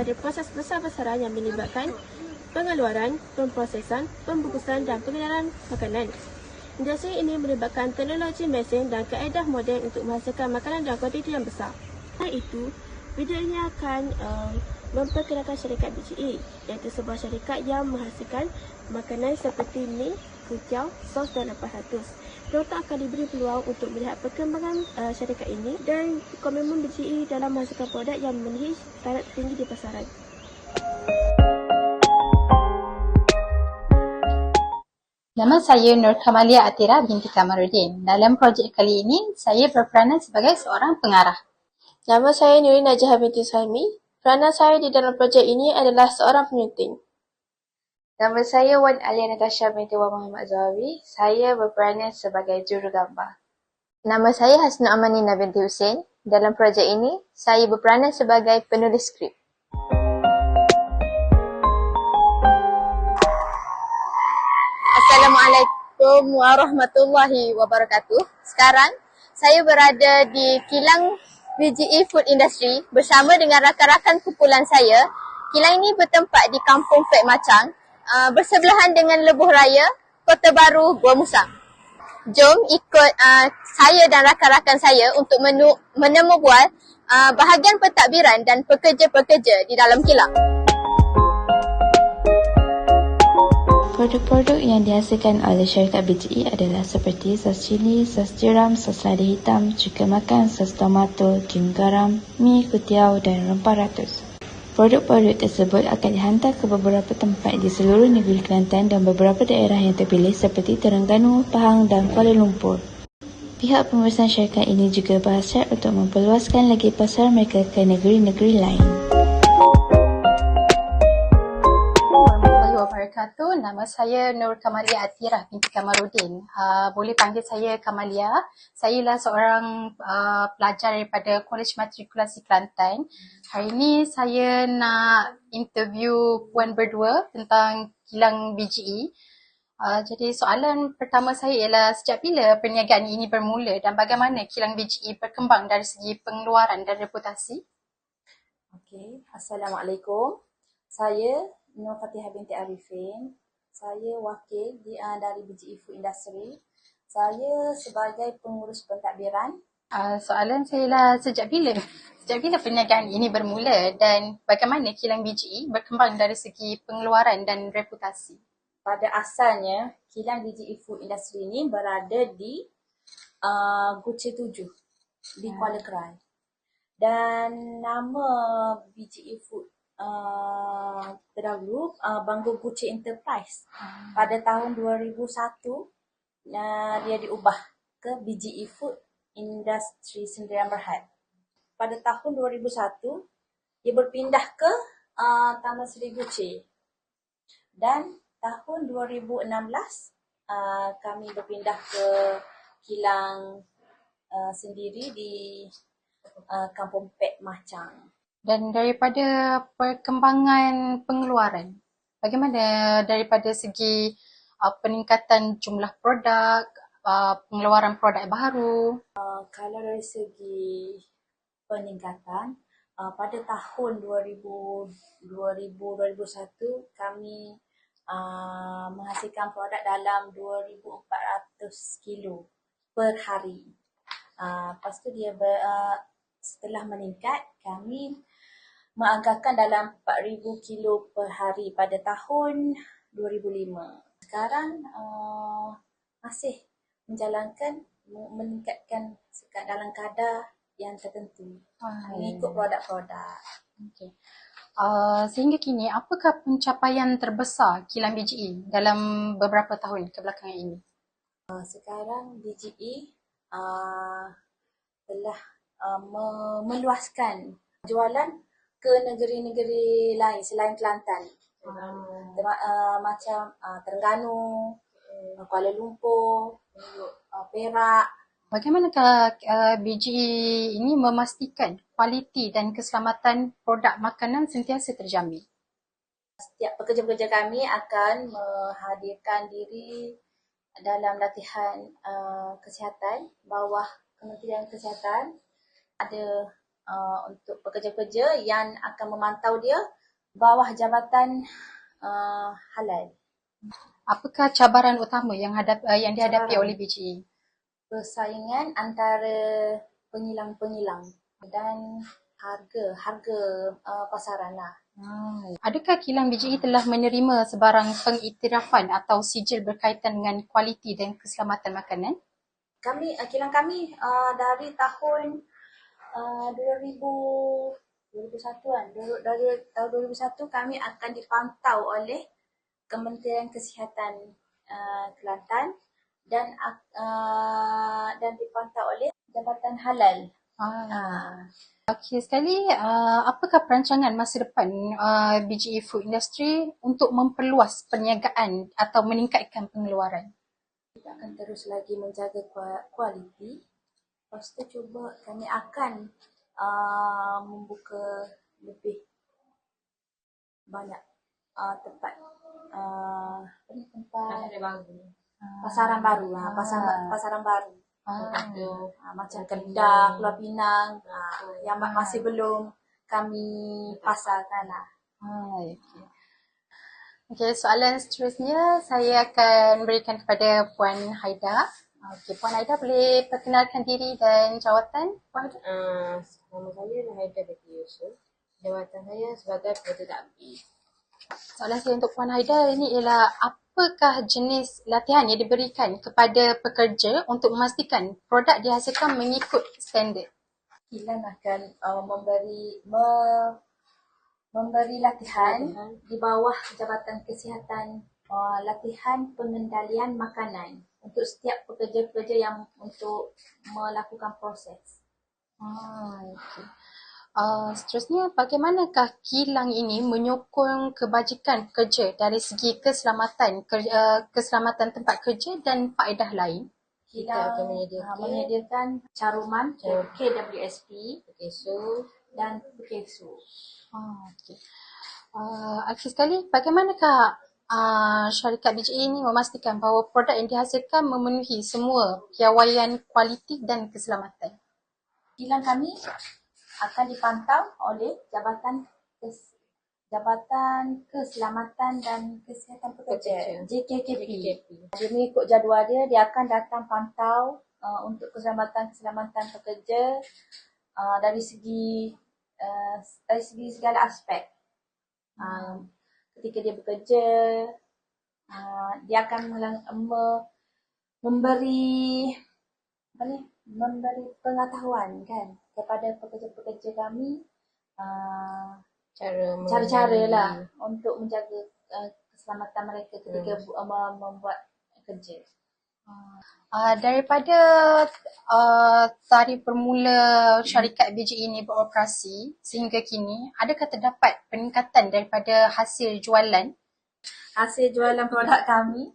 pada proses besar-besaran yang melibatkan pengeluaran, pemprosesan, pembungkusan dan pengedaran makanan. Industri ini melibatkan teknologi mesin dan kaedah moden untuk menghasilkan makanan dalam kuantiti yang besar. Selain itu, video ini akan memperkenalkan syarikat BGE, iaitu sebuah syarikat yang menghasilkan makanan seperti mi, kuchao, sos dan lepas ratus. Penonton akan diberi peluang untuk melihat perkembangan syarikat ini dan komitmen BGE dalam menghasilkan produk yang memenuhi taraf tinggi di pasaran. Nama saya Nur Kamalia Atira binti Kamarudin. Dalam projek kali ini, saya berperanan sebagai seorang pengarah. Nama saya Nuri Najah binti Saimi. Peranan saya di dalam projek ini adalah seorang penyunting. Nama saya Wan Alia Natasha binti Wan Muhammad Zahawi. Saya berperanan sebagai jurugambar. Nama saya Hasna Amanina binti Hussein. Dalam projek ini, saya berperanan sebagai penulis skrip. Assalamualaikum warahmatullahi wabarakatuh. Sekarang, saya berada di kilang BGE Food Industry bersama dengan rakan-rakan kumpulan saya. Kilang ini bertempat di Kampung Pek Macang, bersebelahan dengan Lebuh Raya, Kota Baru, Gua Musang. Jom ikut saya dan rakan-rakan saya untuk menemu bual bahagian pentadbiran dan pekerja-pekerja di dalam kilang. Produk-produk yang dihasilkan oleh syarikat BGE adalah seperti sos cili, sos tiram, sos lada hitam, cuka makan, sos tomato, king garam, mi, kuchao dan rempah ratus. Produk-produk tersebut akan dihantar ke beberapa tempat di seluruh negeri Kelantan dan beberapa daerah yang terpilih seperti Terengganu, Pahang dan Kuala Lumpur. Pihak pengurusan syarikat ini juga berhasrat untuk memperluaskan lagi pasar mereka ke negeri-negeri lain. Wabarakatuh. Nama saya Nur Kamalia Atira binti Kamarudin. Boleh panggil saya Kamalia. Saya ialah seorang pelajar daripada Kolej Matrikulasi Kelantan. Hari ini saya nak interview puan berdua tentang kilang BGE. Jadi soalan pertama saya ialah sejak bila perniagaan ini bermula dan bagaimana kilang BGE berkembang dari segi pengeluaran dan reputasi? Okey, Assalamualaikum. Saya Nur Fatihah binti Arifin. Saya wakil dari BGE Food Industry. Saya sebagai pengurus pentadbiran. Soalan saya ialah sejak bila perniagaan ini bermula dan bagaimana kilang BGE berkembang dari segi pengeluaran dan reputasi? Pada asalnya, kilang BGE Food Industry ini berada di Guce 7 di Kuala Krai. Dan nama BGE Food terdahulu Banggo Guce Enterprise. Pada tahun 2001 dia diubah ke BGE Food Industry Sdn Bhd. Pada tahun 2001 dia berpindah ke Taman Seri Guce. Dan tahun 2016 kami berpindah ke kilang sendiri di Kampung Pek Macang. Dan daripada perkembangan pengeluaran, bagaimana daripada segi peningkatan jumlah produk, pengeluaran produk baru? Kalau dari segi peningkatan, pada tahun 2001 kami menghasilkan produk dalam 2,400 kilo per hari. Lepas tu setelah meningkat, kami menganggarkan dalam 4,000 kilo per hari pada tahun 2005. Sekarang masih meningkatkan dalam kadar yang tertentu mengikut produk-produk. Okay. Sehingga kini, apakah pencapaian terbesar kilang BGE dalam beberapa tahun kebelakangan ini? Sekarang BGE telah meluaskan jualan ke negeri-negeri lain selain Kelantan. Macam Terengganu, Kuala Lumpur, Perak. Bagaimanakah BGE ini memastikan kualiti dan keselamatan produk makanan sentiasa terjamin? Setiap pekerja-pekerja kami akan menghadirkan diri dalam latihan kesihatan bawah Kementerian Kesihatan. Ada untuk pekerja-pekerja yang akan memantau dia bawah jabatan halal. Apakah cabaran utama yang dihadapi oleh BGE? Persaingan antara pengilang-pengilang dan harga pasaran lah. Adakah kilang BGE telah menerima sebarang pengiktirafan atau sijil berkaitan dengan kualiti dan keselamatan makanan? Kilang kami dari tahun 2001-an. Dari tahun 2001 kami akan dipantau oleh Kementerian Kesihatan Kelantan dan dipantau oleh Jabatan Halal. Okey, sekali, apakah perancangan masa depan BGE Food Industry untuk memperluas perniagaan atau meningkatkan pengeluaran? Kita akan terus lagi menjaga kualiti. Lepas tu cuba kami akan membuka lebih banyak tempat pasaran baru pasaran baru. Macam Kedah, Pulau Pinang yang masih belum kami pasarkan lah. Okey, soalan seterusnya saya akan berikan kepada Puan Haida. Okey, Puan Haida boleh perkenalkan diri dan jawatan? Puan Haida? Nama saya Haida Binti Yusof. Jawatan saya sebagai pekerja takbir. Soalan saya untuk Puan Haida ini ialah apakah jenis latihan yang diberikan kepada pekerja untuk memastikan produk dihasilkan mengikut standard? Kilang akan memberi latihan di bawah Jabatan Kesihatan, latihan pengendalian makanan untuk setiap pekerja-pekerja yang untuk melakukan proses. Okay. Seterusnya, bagaimanakah kilang ini menyokong kebajikan pekerja dari segi keselamatan tempat kerja dan faedah lain? Kita akan menyediakan caruman KWSP, PKSU dan PKSU. Okay. Akhir sekali, bagaimanakah syarikat BGE ini memastikan bahawa produk yang dihasilkan memenuhi semua piawaian kualiti dan keselamatan? Kilang kami akan dipantau oleh Jabatan Keselamatan dan Kesihatan Pekerja, JKKP. Dia mengikut jadual dia akan datang pantau untuk keselamatan pekerja dari segi segala aspek. Ketika dia bekerja, dia akan memberi pengetahuan kan kepada pekerja-pekerja kami cara-cara lah untuk menjaga keselamatan mereka ketika membuat kerja. Daripada tarikh bermula syarikat BGE ini beroperasi sehingga kini, adakah terdapat peningkatan daripada hasil jualan? Hasil jualan produk kami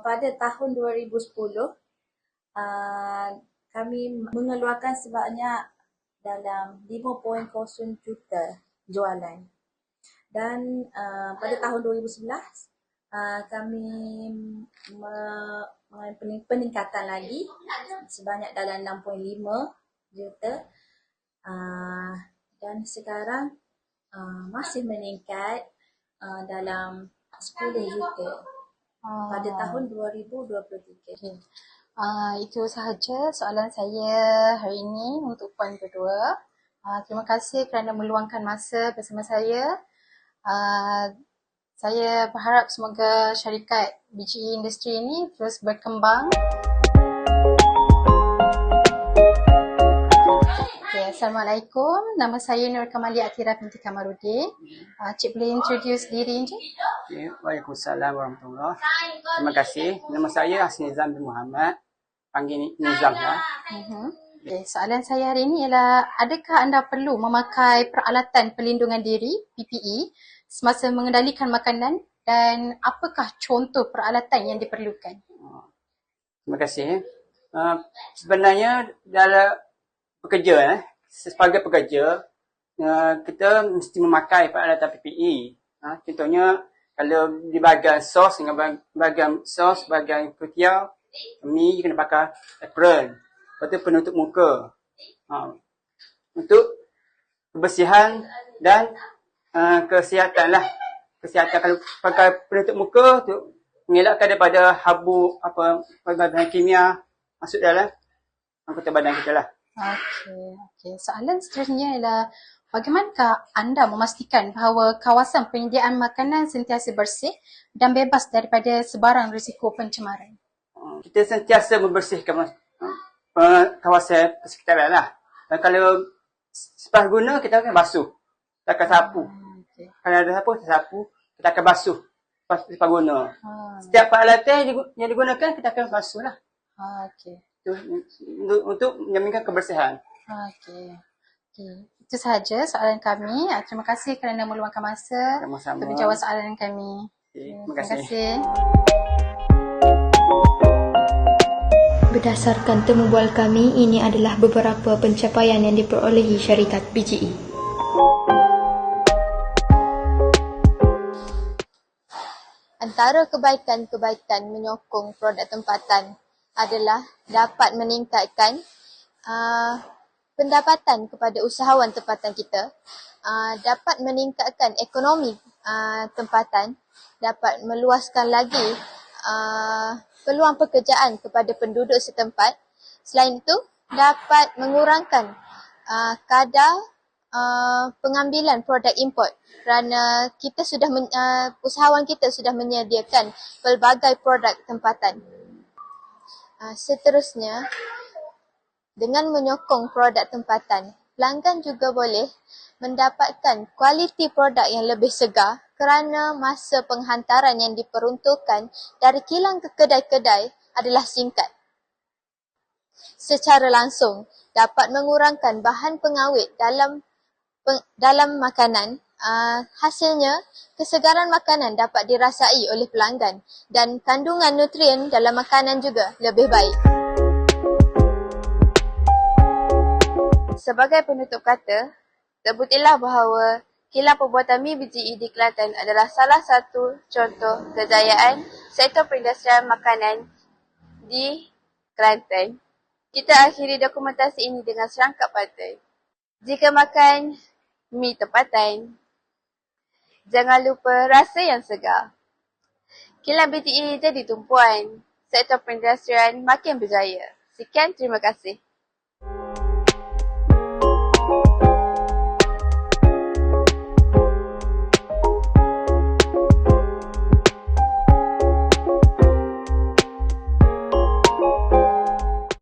pada tahun 2010 kami mengeluarkan sebanyak dalam 5.0 juta jualan. Dan pada tahun 2011 kami mengalami peningkatan lagi sebanyak dalam 6.5 juta dan sekarang masih meningkat dalam 10 juta pada tahun 2023. Itu sahaja soalan saya hari ini untuk puan berdua. Terima kasih kerana meluangkan masa bersama saya. Saya berharap semoga syarikat BGE Industri ini terus berkembang. Assalamualaikum. Nama saya Nur Kamalia Atira binti Kamarudin. Cik boleh introduce diri Encik? Waalaikumsalam warahmatullahi. Terima kasih. Nama saya Hasnizam bin Muhammad. Panggil Nizam lah. Soalan saya hari ini ialah, adakah anda perlu memakai peralatan pelindungan diri PPE semasa mengendalikan makanan dan apakah contoh peralatan yang diperlukan? Terima kasih. Sebenarnya dalam pekerja, sebagai pekerja, kita mesti memakai peralatan PPE. Contohnya kalau di bahagian sos dengan bahagian sos, bahagian kuitiau, kami kena pakai apron. Lepas tu penutup muka. untuk kebersihan dan kesihatan lah. Kesihatan kalau pakai penutup muka untuk mengelakkan daripada habu bahan kimia masuk dalam anggota badan kita lah. Okey. Soalan seterusnya ialah bagaimanakah anda memastikan bahawa kawasan penyediaan makanan sentiasa bersih dan bebas daripada sebarang risiko pencemaran? Kita sentiasa membersihkan kawasan persekitaran lah. Dan kalau selepas guna, kita akan basuh. Kita akan sapu. Kalau ada sapu, kita sapu. Kita akan basuh lepas guna. Setiap peralatan yang digunakan, kita akan basuh lah. Okey. Untuk menjaminkan kebersihan. Okey. Itu sahaja soalan kami. Terima kasih kerana meluangkan masa Sama-sama. untuk menjawab soalan kami. Terima Terima kasih. Berdasarkan temu bual kami, ini adalah beberapa pencapaian yang diperolehi syarikat BGE. Antara kebaikan-kebaikan menyokong produk tempatan adalah dapat meningkatkan pendapatan kepada usahawan tempatan kita, dapat meningkatkan ekonomi tempatan, dapat meluaskan lagi peluang pekerjaan kepada penduduk setempat. Selain itu, dapat mengurangkan kadar pengambilan produk import kerana kita sudah usahawan kita sudah menyediakan pelbagai produk tempatan. Seterusnya, dengan menyokong produk tempatan, pelanggan juga boleh mendapatkan kualiti produk yang lebih segar kerana masa penghantaran yang diperuntukkan dari kilang ke kedai-kedai adalah singkat. Secara langsung, dapat mengurangkan bahan pengawet dalam makanan. Hasilnya, kesegaran makanan dapat dirasai oleh pelanggan dan kandungan nutrien dalam makanan juga lebih baik. Sebagai penutup kata, terbuktilah bahawa kilang pembuatan mi BGE di Kelantan adalah salah satu contoh kejayaan sektor perindustrian makanan di Kelantan. Kita akhiri dokumentasi ini dengan serangkap pantun. Jika makan mi tempatan, jangan lupa rasa yang segar. Kilang BGE jadi tumpuan, sektor perindustrian makin berjaya. Sekian, terima kasih.